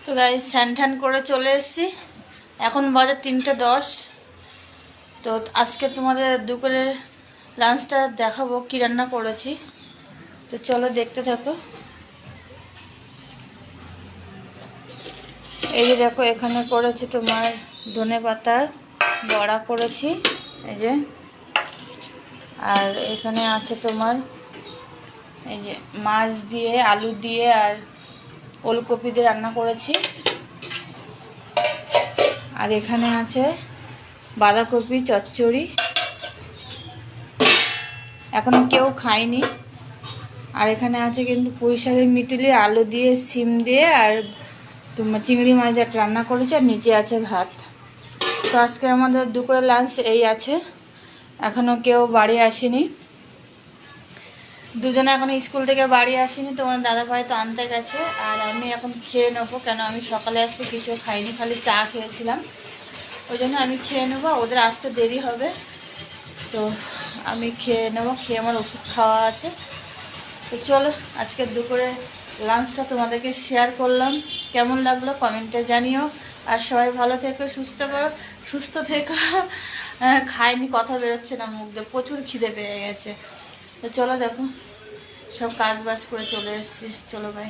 তো গাইস স্নান টান করে চলে এসেছি। এখন বাজে 3:10। তো আজকে তোমাদের দুপুরের লাঞ্চটা দেখাবো কি রান্না করেছি। তো চলো দেখতে থাকো। এই যে দেখো, এখানে করেছি তোমার ধনেপাতার বড়া করেছি, এই যে। আর এখানে আছে তোমার এই যে মাছ দিয়ে, আলু দিয়ে আর ওলকপি দিয়ে রান্না করেছি। আর এখানে আছে বাঁধাকপি চচ্চড়ি, এখনো কেউ খায়নি। আর এখানে আছে কিন্তু পুঁই শাকের মিটুলি, আলু দিয়ে, সিম দিয়ে আর তোমার চিংড়ি মাছ একটা রান্না করেছে। আর নিচে আছে ভাত। তো আজকে আমাদের দুপুরে লাঞ্চ এই আছে। এখনো কেউ বাড়ি আসেনি, দুজনে এখনো স্কুল থেকে বাড়ি আসেনি। তোমার দাদা ভাই তো আনতে গেছে। আর আমি এখন খেয়ে নেবো, কেন আমি সকালে আসতে কিছু খাইনি, খালি চা খেয়েছিলাম। ওই জন্য আমি খেয়ে নেবো, ওদের আসতে দেরি হবে। তো আমি খেয়ে নেবো, খেয়ে আমার ওষুধ খাওয়া আছে। তো চলো আজকে দুপুরে লাঞ্চটা তোমাদেরকে শেয়ার করলাম। কেমন লাগলো কমেন্টে জানিও। আর সবাই ভালো থেকো, সুস্থ থেকো। খাইনি, কথা বেরোচ্ছে না মুখ দিয়ে, প্রচুর খিদে পেয়ে গেছে। তো চলো দেখো, সব কাজ বাজ করে চলে এসেছি। চলো বাই।